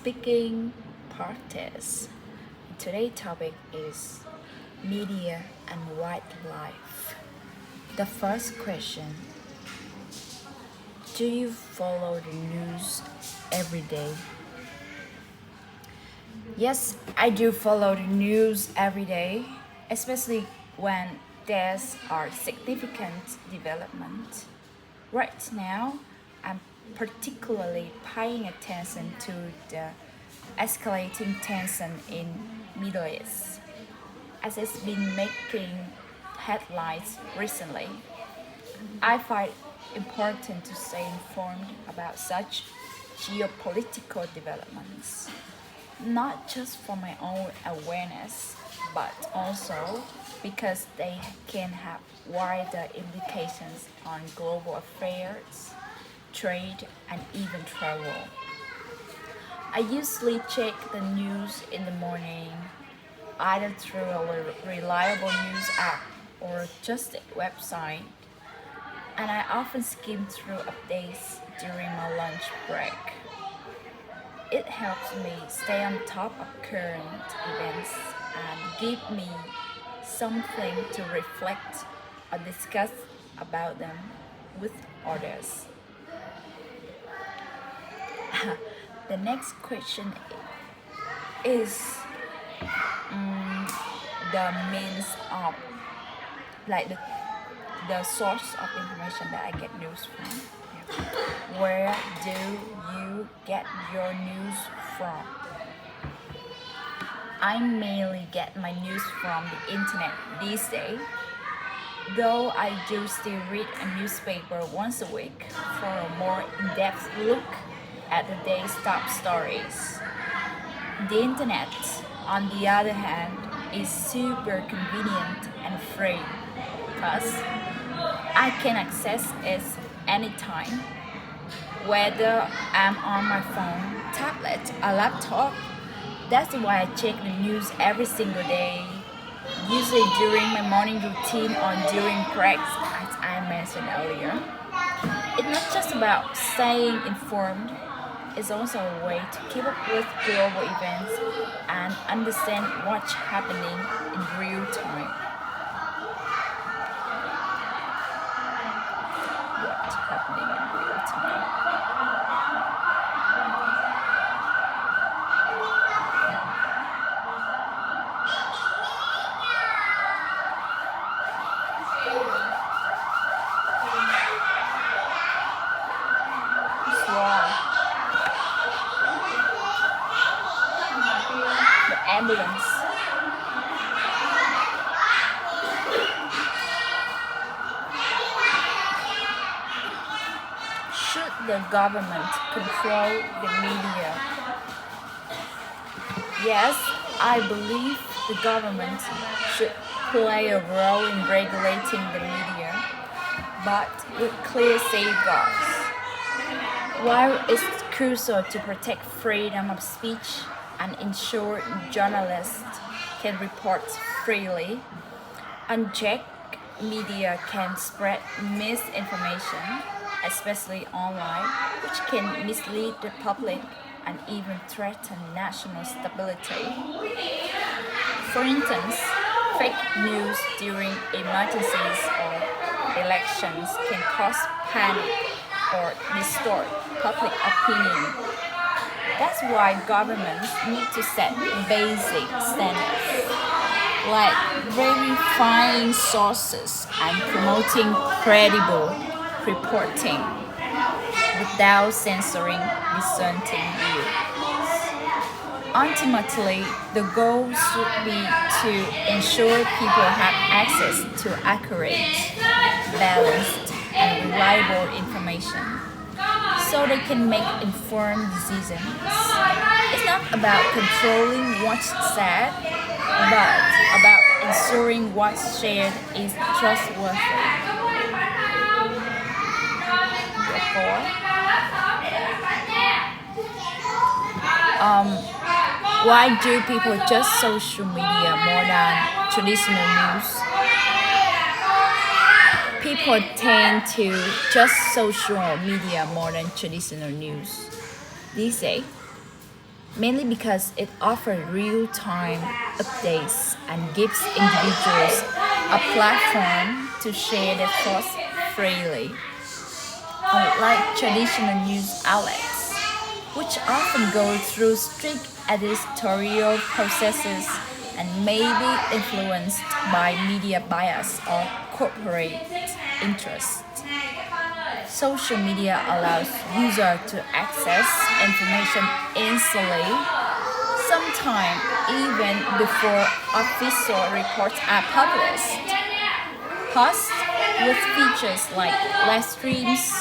speaking practice. Today's topic is media and wildlife. The first question: do you follow the news every day? Yes, I do follow the news every day, especially when there's are significant development. Right now, I'm particularly paying attention to the escalating tension in Middle East, as it's been making headlines recently. I find it important to stay informed about such geopolitical developments, not just for my own awareness, but also because they can have wider implications on global affairs, trade, and even travel. I usually check the news in the morning, either through a reliable news app or just a website, and I often skim through updates during my lunch break. It helps me stay on top of current events and give me something to reflect or discuss about them with others. The next question is the means of like the source of information that I get news from. Where do you get your news from? I mainly get my news from the internet these days, though I do still read a newspaper once a week for a more in-depth look at the day's top stories. The internet, on the other hand, is super convenient and free because I can access it anytime, whether I'm on my phone, tablet, or laptop. That's why I check the news every single day, usually during my morning routine or during breaks, as I mentioned earlier. It's not just about staying informed, it's also a way to keep up with global events and understand what's happening in real time. What's happening in real time. What's wrong? The ambulance. Should the government control the media? Yes, I believe the government should play a role in regulating the media, but with clear safeguards. While it's crucial to protect freedom of speech and ensure journalists can report freely, unchecked media can spread misinformation, especially online, which can mislead the public and even threaten national stability. For instance, fake news during emergencies or elections can cause panic or distort public opinion. That's why governments need to set basic standards, like verifying sources and promoting credible reporting without censoring dissenting views. Ultimately, the goal should be to ensure people have access to accurate, balanced, and reliable information so they can make informed decisions. It's not about controlling what's said, but about ensuring what's shared is trustworthy. Therefore, why do people trust social media more than traditional news? People tend to trust social media more than traditional news these days mainly because it offers real-time updates and gives individuals a platform to share their thoughts freely, unlike traditional news outlets, which often go through strict editorial processes and may be influenced by media bias or corporate interests. Social media allows users to access information instantly, sometimes even before official reports are published. Plus, with features like live streams,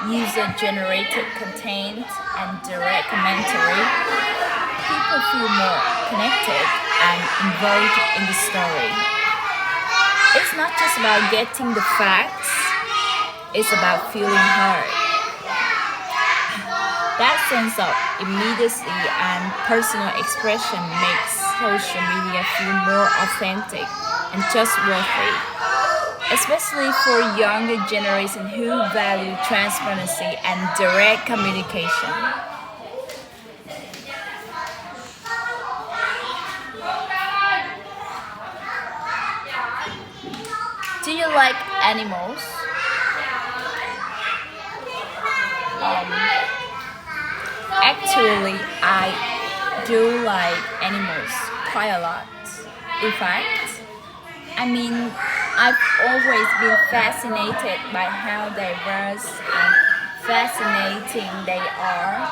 user-generated content, and direct commentary, people feel more connected and involved in the story. It's not just about getting the facts, it's about feeling heard. That sense of immediacy and personal expression makes social media feel more authentic and trustworthy, especially for younger generations who value transparency and direct communication. Do you like animals? Actually, I do like animals quite a lot. In fact, I've always been fascinated by how diverse and fascinating they are,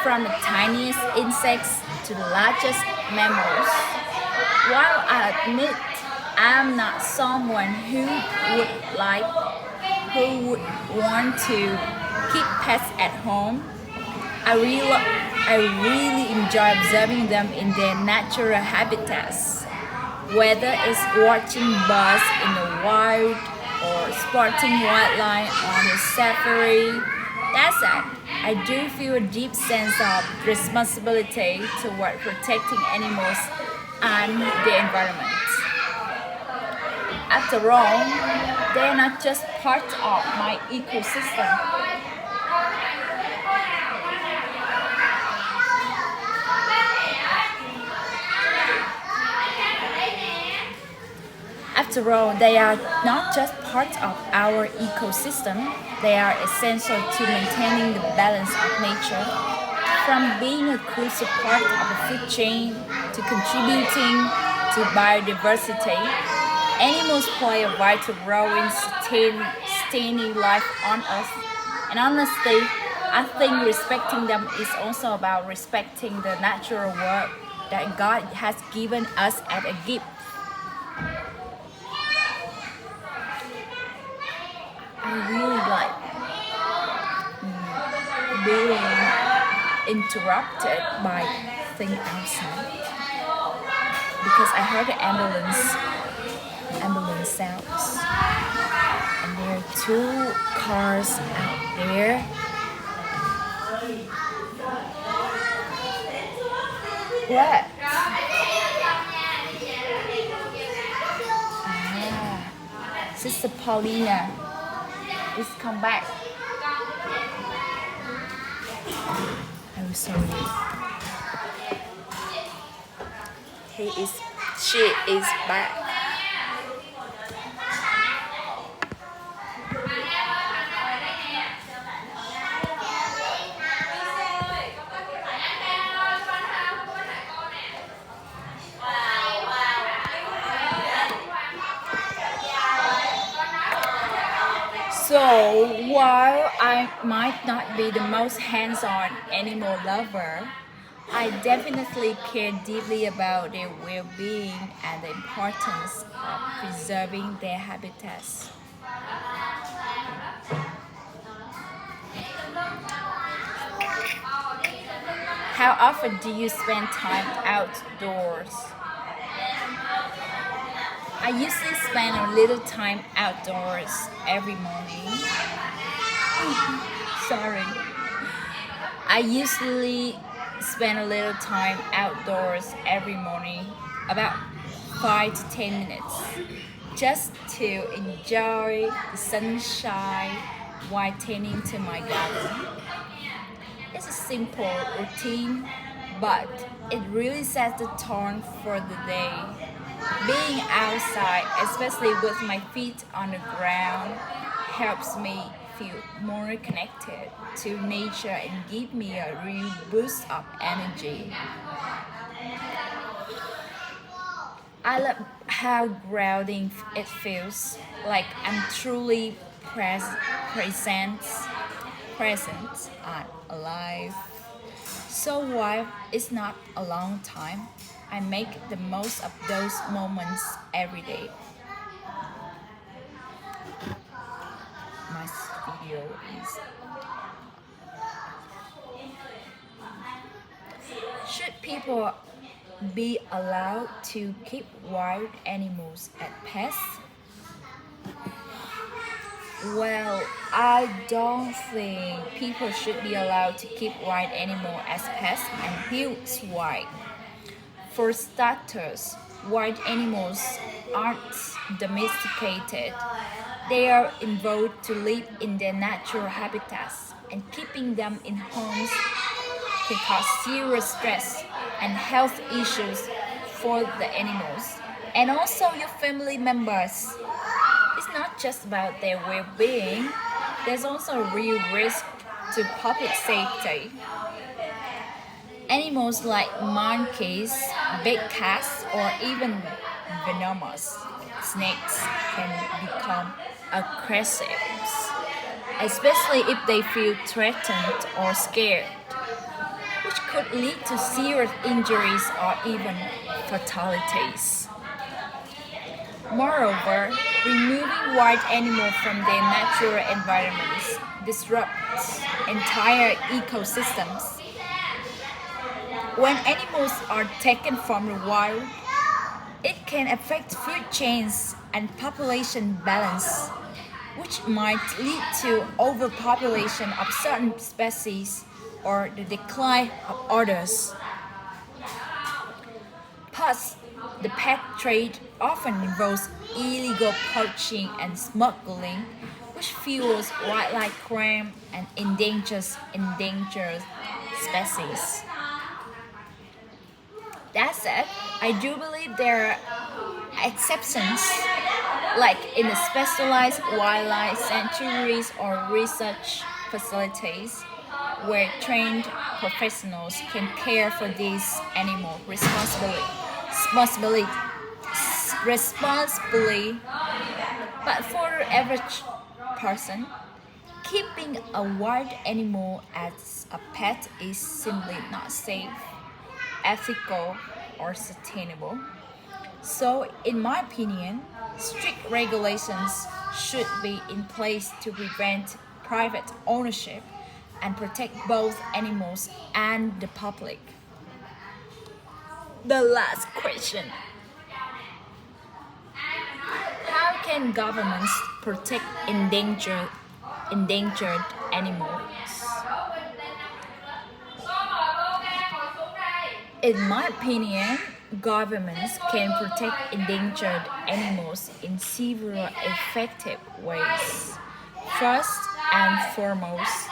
from the tiniest insects to the largest mammals. While I admit I'm not someone who would want to keep pets at home, I really enjoy observing them in their natural habitats. Whether it's watching birds in the wild or spotting wildlife on a safari, that said, I do feel a deep sense of responsibility toward protecting animals and the environment. After all, they're not just part of my ecosystem. After all, they are not just part of our ecosystem, they are essential to maintaining the balance of nature. From being a crucial part of the food chain to contributing to biodiversity, animals play a vital role in sustaining life on Earth. And honestly, I think respecting them is also about respecting the natural world that God has given us as a gift. I really like being interrupted by things outside because I heard the ambulance sounds, and there are two cars out there. What? Sister Paulina, please come back. I'm sorry. She is back. So, while I might not be the most hands-on animal lover, I definitely care deeply about their well-being and the importance of preserving their habitats. How often do you spend time outdoors? I usually spend a little time outdoors every morning. Sorry. I usually spend a little time outdoors every morning, about 5 to 10 minutes, just to enjoy the sunshine while tending to my garden. It's a simple routine, but it really sets the tone for the day. Being outside, especially with my feet on the ground, helps me feel more connected to nature and give me a real boost of energy. I love how grounding it feels, like I'm truly present, present and alive. So while it's not a long time, I make the most of those moments every day. My video is should people be allowed to keep wild animals as pets? Well, I don't think people should be allowed to keep wild animals as pets, and here's why. For starters, wild animals aren't domesticated. They are evolved to live in their natural habitats, and keeping them in homes can cause serious stress and health issues for the animals and also your family members. It's not just about their well being, there's also a real risk to public safety. Animals like monkeys, big cats, or even venomous snakes can become aggressive, especially if they feel threatened or scared, which could lead to serious injuries or even fatalities. Moreover, removing wild animals from their natural environments disrupts entire ecosystems. When animals are taken from the wild, it can affect food chains and population balance, which might lead to overpopulation of certain species or the decline of others. Plus, the pet trade often involves illegal poaching and smuggling, which fuels wildlife crime and endangers endangered species. That said, I do believe there are exceptions, like in the specialized wildlife sanctuaries or research facilities, where trained professionals can care for these animals responsibly. But for the average person, keeping a wild animal as a pet is simply not safe, ethical, or sustainable. So, in my opinion, strict regulations should be in place to prevent private ownership and protect both animals and the public. The last question: how can governments protect endangered animals? In my opinion, governments can protect endangered animals in several effective ways. First and foremost,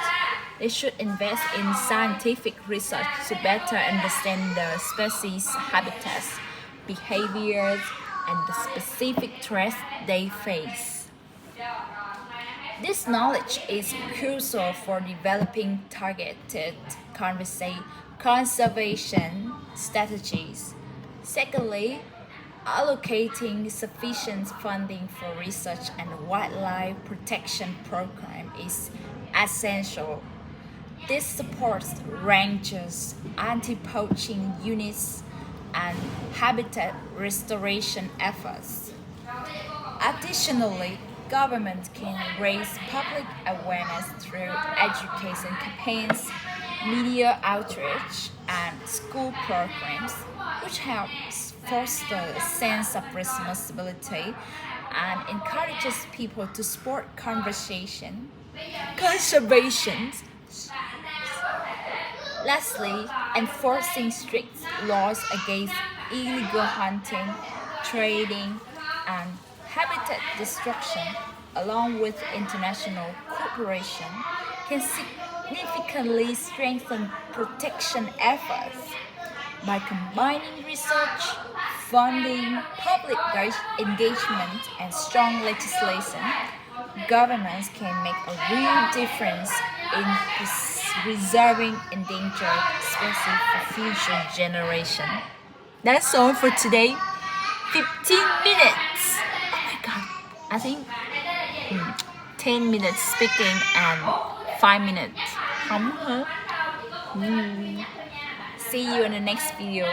they should invest in scientific research to better understand the species' habitats, behaviors, and the specific threats they face. This knowledge is crucial for developing targeted conservation strategies. Secondly, allocating sufficient funding for research and wildlife protection program is essential. This supports rangers, anti-poaching units, and habitat restoration efforts. Additionally, government can raise public awareness through education campaigns, media outreach, and school programs, which helps foster a sense of responsibility and encourages people to support conservation. Lastly, enforcing strict laws against illegal hunting, trading, and habitat destruction, along with international cooperation, can significantly strengthen protection efforts. By combining research, funding, public engagement, and strong legislation, governments can make a real difference in preserving endangered species for future generations. That's all for today. 15 minutes. Oh my god. I think 10 minutes speaking and 5 minutes hóng hớt. See you in the next video.